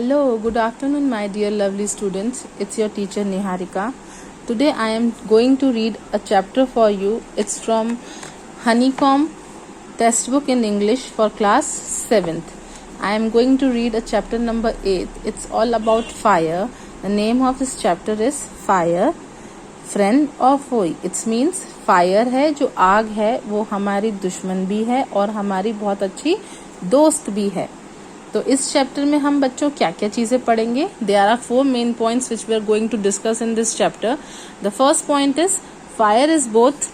Hello, good afternoon, my dear lovely students. It's your teacher Niharika. Today I am going to read a chapter for you. It's from Honeycomb textbook in English for class 7th. I am going to read a chapter number 8. It's all about fire. The name of this chapter is Fire, Friend or Foe. It means fire है, जो आग है वो हमारी दुश्मन भी है और हमारी बहुत अच्छी दोस्त भी है. तो इस चैप्टर में हम बच्चों क्या क्या चीजें पढ़ेंगे. There are 4 main points which we are going to discuss in this chapter. The first point is fire is both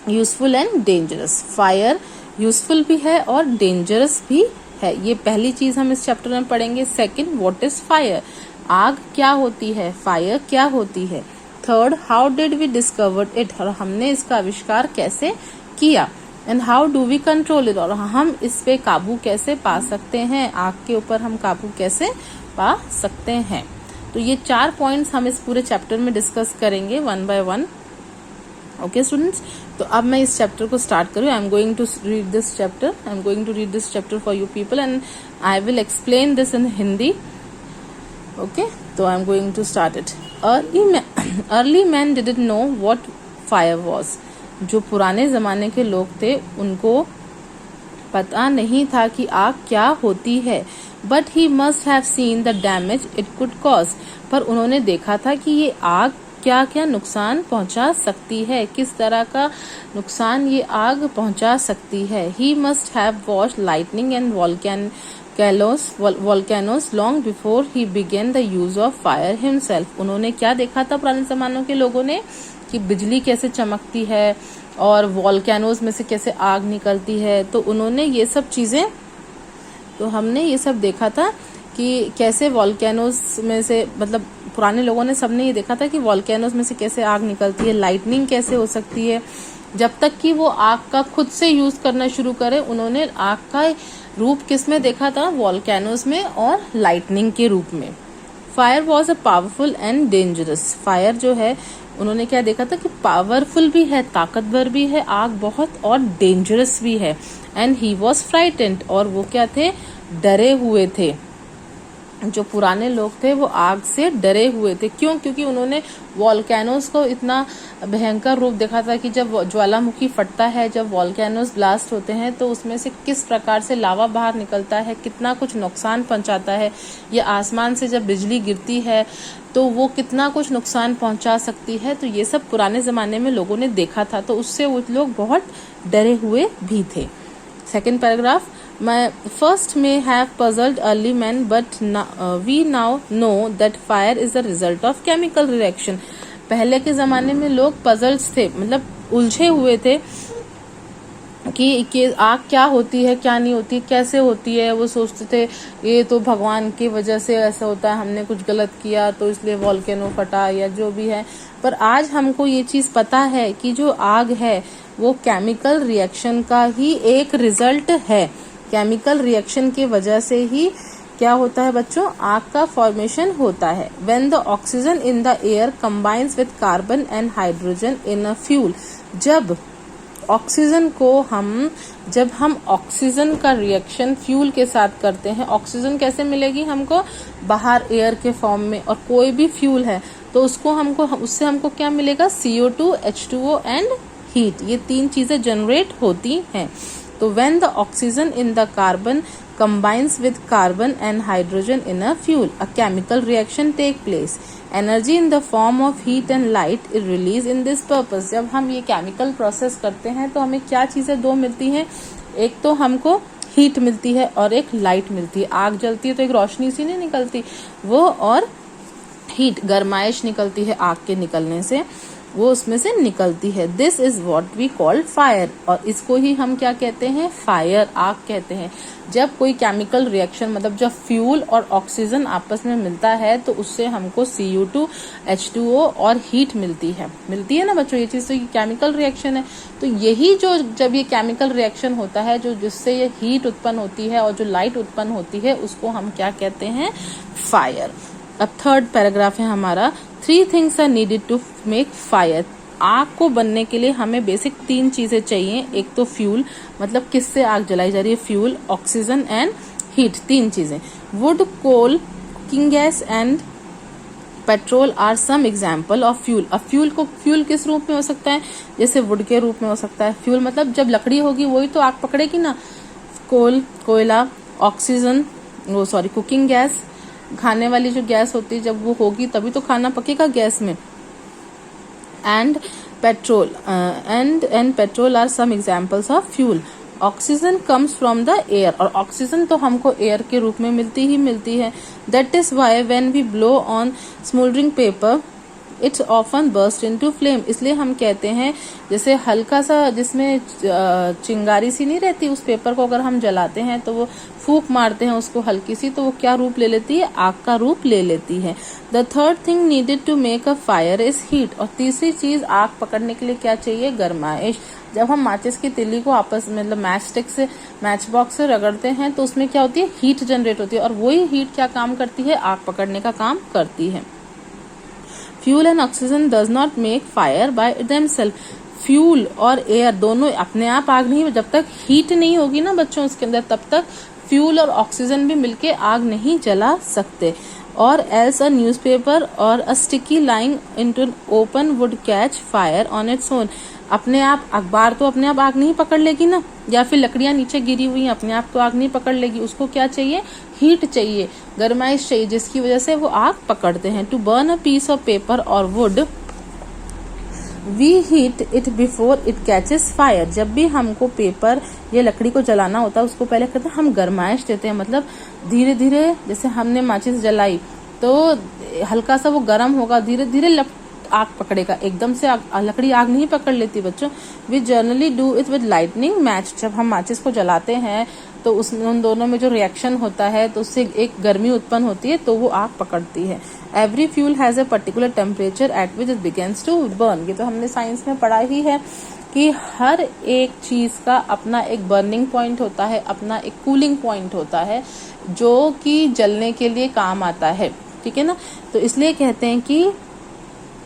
useful and dangerous. Fire useful भी है और डेंजरस भी है. ये पहली चीज हम इस चैप्टर में पढ़ेंगे. Second, what is fire. आग क्या होती है, फायर क्या होती है. Third, how did we discovered it. और हमने इसका आविष्कार कैसे किया. And how do we control it. और हम इस पे काबू कैसे पा सकते हैं, आग के ऊपर हम काबू कैसे पा सकते हैं. तो ये 4 पॉइंट्स हम इस पूरे चैप्टर में डिस्कस करेंगे one by one. Okay students, तो अब मैं इस चैप्टर को स्टार्ट करूँ. I am going to read this chapter for you people and I will explain this in Hindi. Okay, तो I am going to start it. Early man didn't know what fire was. जो पुराने जमाने के लोग थे उनको पता नहीं था कि आग क्या होती है. But he must have seen the damage it could cause. पर उन्होंने देखा था कि ये आग क्या क्या नुकसान पहुंचा सकती है, किस तरह का नुकसान ये आग पहुंचा सकती है. He must have watched lightning and volcanoes long before he began the use of fire himself. उन्होंने क्या देखा था पुराने जमानों के लोगों ने, कि बिजली कैसे चमकती है और वॉल्केनोज में से कैसे आग निकलती है. तो उन्होंने ये सब चीजें, तो हमने ये सब देखा था कि कैसे वॉल्केनोज में से, मतलब पुराने लोगों ने सबने ये देखा था कि वॉल्केनोज में से कैसे आग निकलती है, लाइटनिंग कैसे हो सकती है. जब तक कि वो आग का खुद से यूज करना शुरू करे, उन्होंने आग का रूप किस में देखा था, वॉल्केनोज में और लाइटनिंग के रूप में. Fire was a powerful and dangerous. Fire जो है उन्होंने क्या देखा था कि पावरफुल भी है, ताकतवर भी है आग बहुत, और डेंजरस भी है. And he was frightened. और वो क्या थे, डरे हुए थे. जो पुराने लोग थे वो आग से डरे हुए थे. क्यों? क्योंकि उन्होंने वॉल्केनोज को इतना भयंकर रूप देखा था कि जब ज्वालामुखी फटता है, जब वॉल्केनोज ब्लास्ट होते हैं तो उसमें से किस प्रकार से लावा बाहर निकलता है, कितना कुछ नुकसान पहुंचाता है. ये आसमान से जब बिजली गिरती है तो वो कितना कुछ नुकसान पहुंचा सकती है. तो ये सब पुराने जमाने में लोगों ने देखा था, तो उससे वो लोग बहुत डरे हुए भी थे. Second paragraph. My first may have puzzled early men, but we now know that fire is the result of chemical reaction. पहले के जमाने में लोग पजल्स थे, मतलब उलझे हुए थे कि आग क्या होती है, क्या नहीं होती, कैसे होती है. वो सोचते थे ये तो भगवान की वजह से ऐसा होता है, हमने कुछ गलत किया तो इसलिए वॉल्केनो फटा या जो भी है. पर आज हमको ये चीज पता है कि जो आग है वो केमिकल रिएक्शन का ही एक रिजल्ट है. केमिकल रिएक्शन की वजह से ही क्या होता है बच्चों, आग का फॉर्मेशन होता है. When the oxygen in the air combines with carbon and hydrogen in a fuel. जब हम ऑक्सीजन का रिएक्शन फ्यूल के साथ करते हैं, ऑक्सीजन कैसे मिलेगी हमको, बाहर एयर के फॉर्म में. और कोई भी फ्यूल है तो उससे हमको क्या मिलेगा, CO2, H2O एंड हीट. ये 3 चीजें जनरेट होती हैं. तो when the oxygen in the carbon combines with carbon and hydrogen in a fuel, a chemical reaction take place. Energy in the form of heat and light is released in this purpose. जब हम ये chemical process करते हैं तो हमें क्या चीजें दो मिलती हैं, एक तो हमको हीट मिलती है और एक लाइट मिलती है. आग जलती है तो एक रोशनी सी नहीं निकलती वो, और हीट, गर्माइश निकलती है आग के निकलने से, वो उसमें से निकलती है. This is what we call fire. और इसको ही हम क्या कहते हैं, फायर, आग कहते हैं. जब कोई केमिकल रिएक्शन, मतलब जब फ्यूल और ऑक्सीजन आपस में मिलता है तो उससे हमको CO2, H2O और हीट मिलती है ना बच्चों. ये चीज तो केमिकल रिएक्शन है. तो यही जो जब ये केमिकल रिएक्शन होता है, जो जिससे ये हीट उत्पन्न होती है और जो लाइट उत्पन्न होती है, उसको हम क्या कहते हैं, फायर. अब थर्ड पैराग्राफ है हमारा. 3 things are needed to make fire. आग को बनने के लिए हमें बेसिक 3 चीजें चाहिए. एक तो फ्यूल, मतलब किससे आग जलाई जा रही है, फ्यूल, ऑक्सीजन एंड हीट. 3 चीजें. Wood, coal cooking gas and petrol are some example of fuel. अब फ्यूल को फ्यूल किस रूप में हो सकता है, जैसे वुड के रूप में हो सकता है। फ्यूल मतलब जब लकड़ी होगी वही तो आग पकड़ेगी ना। कोयला, ऑक्सीजन, वो सॉरी कुकिंग गैस, खाने वाली जो गैस होती है जब वो होगी तभी तो खाना पकेगा गैस में। And petrol are some examples of fuel. Oxygen comes from the air, और ऑक्सीजन तो हमको एयर के रूप में मिलती है। That is why when we blow on smouldering paper it's often burst into flame. इसलिए हम कहते हैं जैसे हल्का सा जिसमें चिंगारी सी नहीं रहती, उस पेपर को अगर हम जलाते हैं तो वो फूंक मारते हैं उसको हल्की सी, तो वो क्या रूप ले लेती है, आग का रूप ले लेती है। The third thing needed to make a fire is heat. और तीसरी चीज आग पकड़ने के लिए क्या चाहिए, गर्माइश। जब हम माचिस की तिल्ली को आपस मतलब मैच बॉक्स से रगड़ते हैं तो उसमें क्या होती है, हीट जनरेट होती है, और वही हीट क्या काम करती है, आग पकड़ने का काम करती है। Fuel and oxygen does not make fire by themself. Fuel और एयर दोनों अपने आप आग नहीं, जब तक हीट नहीं होगी ना बच्चों उसके अंदर, तब तक फ्यूल और ऑक्सीजन भी मिलके आग नहीं जला सकते। और एल्स अ न्यूज़पेपर और a sticky lying into open wood catch fire on its own. अपने आप अखबार तो अपने आप आग नहीं पकड़ लेगी ना, या फिर लकड़ियां नीचे गिरी हुई अपने आप तो आग नहीं पकड़ लेगी, उसको क्या चाहिए, हीट चाहिए, गर्माइश चाहिए, जिसकी वजह से वो आग पकड़ते हैं। To burn a piece of paper और wood we heat it before it catches fire. जब भी हमको पेपर या लकड़ी को जलाना होता है उसको पहले कहते हैं हम गर्माइश देते हैं, मतलब धीरे धीरे, जैसे हमने माचिस जलाई तो हल्का सा वो गर्म होगा, धीरे धीरे आग पकड़ेगा, एकदम से लकड़ी आग नहीं पकड़ लेती बच्चों। We generally do it with lightning match. जब हम माचिस को जलाते हैं तो उन दोनों में जो रिएक्शन होता है तो उससे एक गर्मी उत्पन्न होती है तो वो आग पकड़ती है। Every fuel has a particular temperature at which it begins to burn. ये तो हमने साइंस में पढ़ा ही है कि हर एक चीज का अपना एक बर्निंग पॉइंट होता है, अपना एक कूलिंग पॉइंट होता है जो कि जलने के लिए काम आता है, ठीक है ना। तो इसलिए कहते हैं कि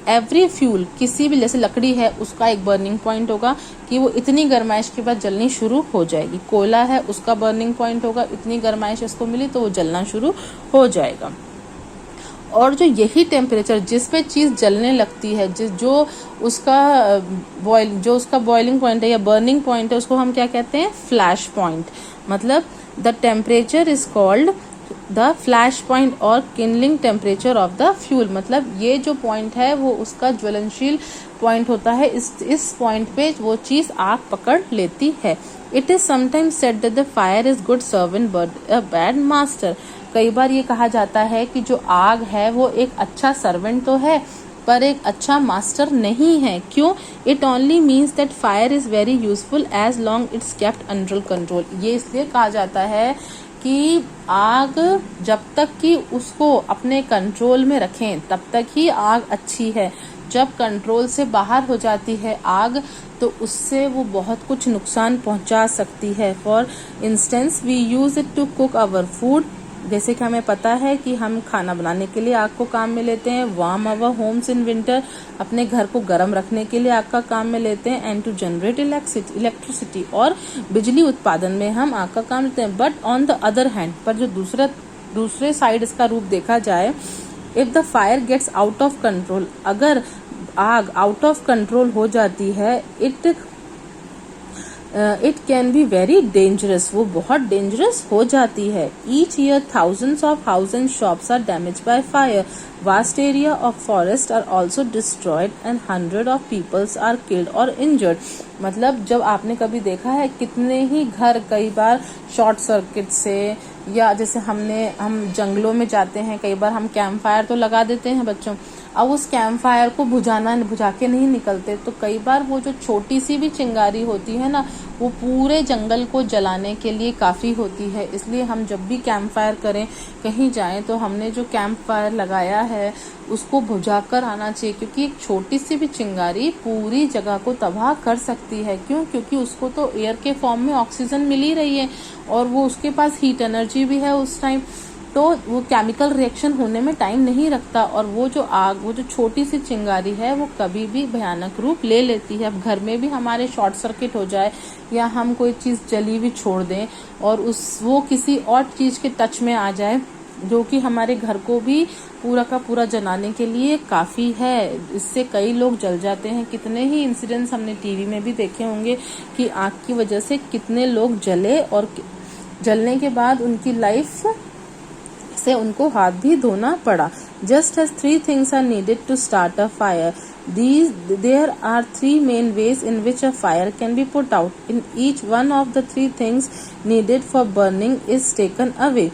एवरी फ्यूल, किसी भी जैसे लकड़ी है उसका एक बर्निंग पॉइंट होगा कि वो इतनी गर्माइश के बाद जलनी शुरू हो जाएगी। कोयला है उसका बर्निंग पॉइंट होगा, इतनी गर्माइश उसको मिली तो वो जलना शुरू हो जाएगा। और जो यही टेम्परेचर जिस पे चीज जलने लगती है, जो उसका बॉइलिंग पॉइंट है या बर्निंग पॉइंट है, उसको हम क्या कहते हैं, फ्लैश पॉइंट। मतलब the temperature is called the flash point और किनलिंग टेम्परेचर ऑफ द फ्यूल। मतलब ये जो पॉइंट है वो उसका ज्वलनशील पॉइंट होता है, इस पॉइंट पे वो चीज आग पकड़ लेती है। It is sometimes said that the fire is good servant but a bad master. कई बार ये कहा जाता है कि जो आग है वो एक अच्छा सर्वेंट तो है पर एक अच्छा मास्टर नहीं है। क्यों? It only means that fire is very useful as long it's kept under control. ये इसलिए कहा जाता है कि आग जब तक कि उसको अपने कंट्रोल में रखें तब तक ही आग अच्छी है। जब कंट्रोल से बाहर हो जाती है आग तो उससे वो बहुत कुछ नुकसान पहुंचा सकती है। For instance we use it to cook our food. जैसे कि हमें पता है कि हम खाना बनाने के लिए आग को काम में लेते हैं। Warm our homes in winter, अपने घर को गर्म रखने के लिए आग का काम में लेते हैं। एंड टू जनरेट इलेक्ट्रिसिटी, और बिजली उत्पादन में हम आग का काम लेते हैं। But on the other hand, पर जो दूसरे साइड इसका रूप देखा जाए, if the fire gets out of control, अगर आग आउट ऑफ कंट्रोल हो जाती है, it can be very dangerous, वो बहुत डेंजरस हो जाती है। Each year thousands of house and shops are damage by fire. Vast area of forest are also destroyed and hundred of peoples are killed और इंजर्ड। मतलब जब आपने कभी देखा है कितने ही घर कई बार शॉर्ट सर्किट से, या जैसे हम जंगलों में जाते हैं, कई बार हम कैंप फायर तो लगा देते हैं बच्चों, अब उस कैंप फायर को बुझा के नहीं निकलते तो कई बार वो जो छोटी सी भी चिंगारी होती है ना, वो पूरे जंगल को जलाने के लिए काफी होती है। इसलिए हम जब भी कैंप फायर करें, कहीं जाएं, तो हमने जो कैंप फायर लगाया है उसको बुझा कर आना चाहिए, क्योंकि एक छोटी सी भी चिंगारी पूरी जगह को तबाह कर सकती है। क्यों? क्योंकि उसको तो एयर के फॉर्म में ऑक्सीजन मिल ही रही है और वो उसके पास हीट एनर्जी भी है उस टाइम, तो वो केमिकल रिएक्शन होने में टाइम नहीं रखता, और वो जो छोटी सी चिंगारी है वो कभी भी भयानक रूप ले लेती है। अब घर में भी हमारे शॉर्ट सर्किट हो जाए या हम कोई चीज जली हुई छोड़ दें और वो किसी और चीज के टच में आ जाए जो कि हमारे घर को भी पूरा का पूरा जलाने के लिए काफ़ी है। इससे कई लोग जल जाते हैं। कितने ही इंसिडेंट्स हमने टीवी में भी देखे होंगे कि आग की वजह से कितने लोग जले और जलने के बाद उनकी लाइफ से उनको हाथ भी धोना पड़ा। Just as 3 things are needed to start a fire. There are 3 main ways in which a fire can be put out. In each one of the 3 things needed for burning is taken away.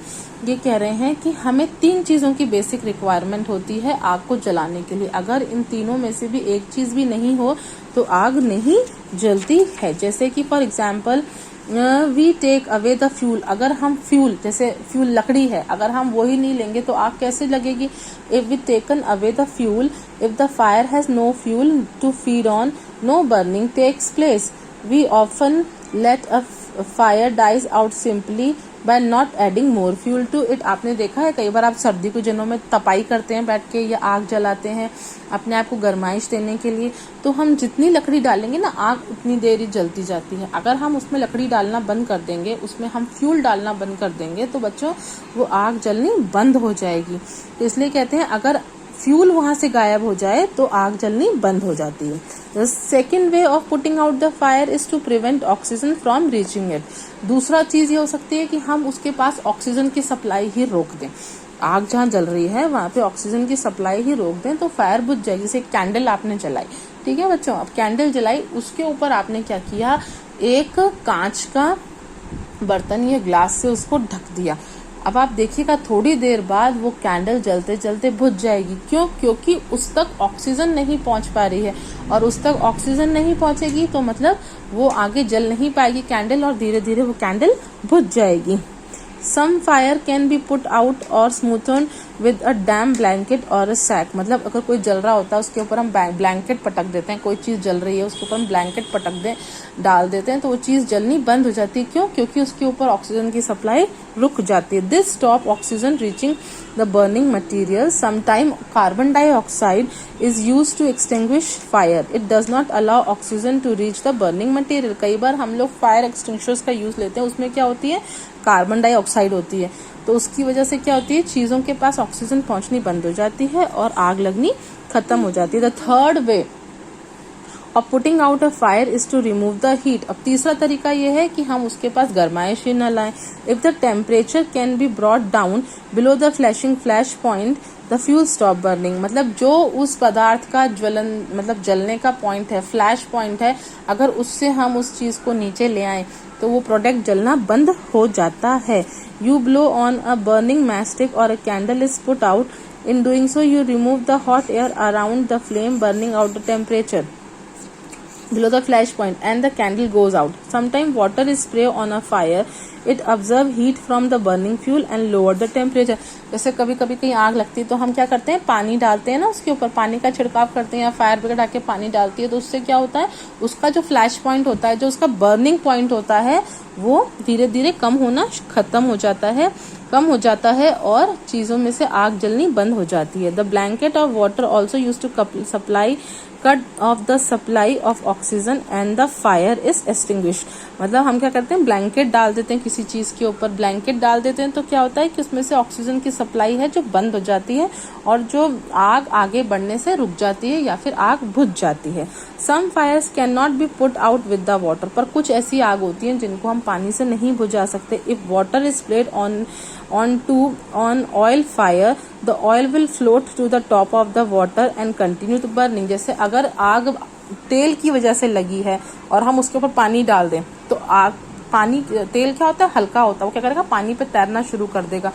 ये कह रहे हैं कि हमें 3 चीजों की basic requirement होती है आग को जलाने के लिए। अगर इन तीनों में से भी एक चीज भी नहीं हो तो आग नहीं जलती है। जैसे कि for example we take away the fuel. अगर हम फ्यूल, जैसे फ्यूल लकड़ी है, अगर हम वही नहीं लेंगे तो आग कैसे लगेगी? If we taken away the fuel, if the fire has no fuel to feed on, no burning takes place. We often let a fire dies out simply by not adding more fuel to it. आपने देखा है कई बार आप सर्दी के दिनों में तपाई करते हैं बैठ के या आग जलाते हैं अपने आप को गर्माइश देने के लिए, तो हम जितनी लकड़ी डालेंगे ना आग उतनी देर ही जलती जाती है। अगर हम उसमें लकड़ी डालना बंद कर देंगे, उसमें हम फ्यूल डालना बंद कर देंगे तो बच्चों वो आग जलनी बंद हो जाएगी। तो इसलिए कहते हैं अगर फ्यूल वहां से गायब हो जाए तो आग जलनी बंद हो जाती है। The second way of putting out the fire is to prevent oxygen from reaching it. दूसरा चीज ये हो सकती है कि हम उसके पास ऑक्सीजन की सप्लाई ही रोक दें। आग जहाँ जल रही है वहां पे ऑक्सीजन की सप्लाई ही रोक दें तो फायर बुझ जाएगी। जैसे कैंडल आपने जलाई, ठीक है बच्चों, अब कैंडल जलाई, उसके ऊपर आपने क्या किया, एक कांच का बर्तन या ग्लास से उसको ढक दिया। अब आप देखिएगा थोड़ी देर बाद वो कैंडल जलते जलते बुझ जाएगी। क्यों? क्योंकि उस तक ऑक्सीजन नहीं पहुंच पा रही है, और उस तक ऑक्सीजन नहीं पहुंचेगी तो मतलब वो आगे जल नहीं पाएगी कैंडल, और धीरे धीरे वो कैंडल बुझ जाएगी। Some fire can be put out or smoothened with a damp blanket or a sack। मतलब अगर कोई जल रहा होता है उसके ऊपर हम ब्लैंकेट पटक देते हैं, कोई चीज जल रही है उसके ऊपर हम ब्लैंकेट डाल देते हैं तो वो चीज जलनी बंद हो जाती है। क्यों? क्योंकि उसके ऊपर ऑक्सीजन की सप्लाई रुक जाती है। This stop oxygen reaching the burning material. Sometime carbon dioxide is used to extinguish fire. It does not allow oxygen to reach the burning material. कई बार हम लोग फायर एक्सटिंग्विशर्स का यूज लेते हैं, उसमें क्या होती है, कार्बन डाइऑक्साइड होती है, तो उसकी वजह से क्या होती है, चीजों के पास ऑक्सीजन पहुंचनी बंद हो जाती है और आग लगनी खत्म हो जाती है। The third way of putting out a fire is to remove the heat. अब तीसरा तरीका यह है कि हम उसके पास गर्माइश ही न लाएं। If the temperature can be brought down below the flashing flash point the fuel stop burning. मतलब जो उस पदार्थ का ज्वलन, मतलब जलने का पॉइंट है, फ्लैश पॉइंट है, अगर उससे हम उस चीज को नीचे ले आए तो वो प्रोडक्ट जलना बंद हो जाता है। You blow on a burning matchstick और a candle is put out. In doing so you remove the hot air around the flame, burning out the temperature below the flash point and the candle goes out. Sometimes water is sprayed on a fire. It absorbs heat from the burning fuel and lower the temperature. जैसे कभी कभी कहीं आग लगती है तो हम क्या करते हैं, पानी डालते हैं ना, उसके ऊपर पानी का छिड़काव करते हैं या फायर ब्रिगेड आके पानी डालती है, तो उससे क्या होता है, उसका जो फ्लैश पॉइंट होता है, जो उसका बर्निंग पॉइंट होता है, वो धीरे धीरे कम होना खत्म हो जाता है और चीजों में से आग जलनी बंद हो जाती है। The blanket of water also use to supply cut off the supply of oxygen and the fire is extinguished. मतलब हम क्या करते हैं, ब्लैंकेट डाल देते हैं, किसी चीज के ऊपर ब्लैंकेट डाल देते हैं तो क्या होता है कि उसमें से ऑक्सीजन की सप्लाई है जो बंद हो जाती है और जो आग आगे बढ़ने से रुक जाती है या फिर आग बुझ जाती है। Some fires can not be put out with the water. पर कुछ ऐसी आग होती है जिनको हम पानी से नहीं बुझा सकते। If water is spread on oil fire, the oil will float to the top of the water and continue to burning। जैसे अगर आग तेल की वजह से लगी है और हम उसके ऊपर पानी डाल दें तो तेल क्या होता है, हल्का होता है, वो क्या करेगा, पानी पे तैरना शुरू कर देगा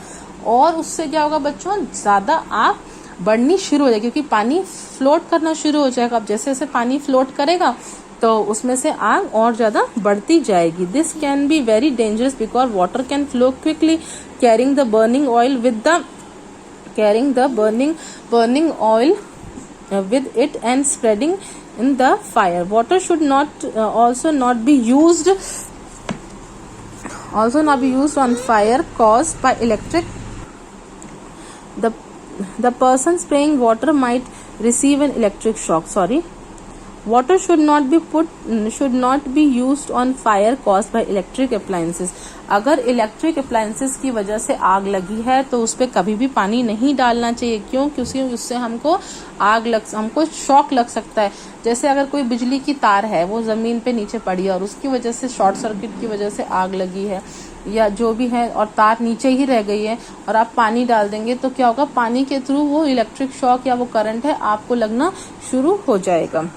और उससे क्या होगा बच्चों, ज्यादा आग बढ़नी शुरू हो जाएगी क्योंकि पानी फ्लोट करना शुरू हो जाएगा। अब जैसे जैसे पानी फ्लोट करेगा तो उसमें से आग और ज्यादा बढ़ती जाएगी। This can be very dangerous because water can flow quickly carrying the burning oil with it and spreading in the fire. Water should also not be used on fire caused by electric. The person spraying water might receive an electric shock. Water should not be used on fire caused by electric appliances. अगर electric appliances की वजह से आग लगी है तो उस पर कभी भी पानी नहीं डालना चाहिए। क्यों? क्योंकि उससे हमको शॉक लग सकता है। जैसे अगर कोई बिजली की तार है वो जमीन पे नीचे पड़ी है और उसकी वजह से शॉर्ट सर्किट की वजह से आग लगी है या जो भी है और तार नीचे ही रह गई है और आप पानी डाल देंगे तो क्या होगा, पानी के थ्रू वो इलेक्ट्रिक शॉक या वो करंट है आपको लगना शुरू हो जाएगा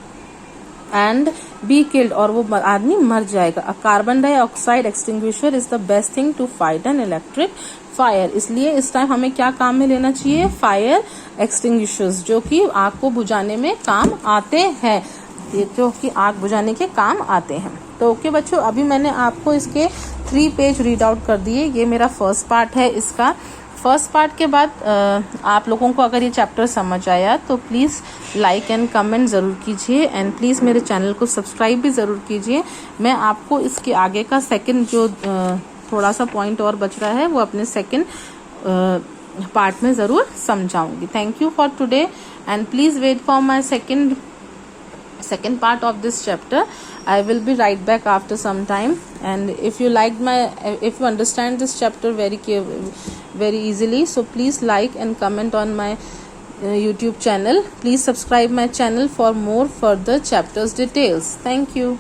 एंड बी किल्ड, और वो आदमी मर जाएगा। A carbon dioxide extinguisher is the best thing to fight an electric fire. इसलिए इस टाइम हमें क्या काम में लेना चाहिए? फायर एक्सटिंग्विशर्स, जो कि आग को बुझाने में काम आते हैं, ये जो कि आग बुझाने के काम आते हैं। तो ओके बच्चों, अभी मैंने आपको इसके 3 पेज रीड आउट कर दिए। ये मेरा फर्स्ट पार्ट है। इसका फर्स्ट पार्ट के बाद आप लोगों को अगर ये चैप्टर समझ आया तो प्लीज़ लाइक एंड कमेंट ज़रूर कीजिए एंड प्लीज़ मेरे चैनल को सब्सक्राइब भी ज़रूर कीजिए। मैं आपको इसके आगे का सेकंड जो थोड़ा सा पॉइंट और बच रहा है वो अपने सेकंड पार्ट में ज़रूर समझाऊंगी। Thank you for today and please wait for my second part of this chapter. I will be right back after some time, and if you understand this chapter very easily, so please like and comment on my YouTube channel. Please subscribe my channel for more further chapters details. Thank you.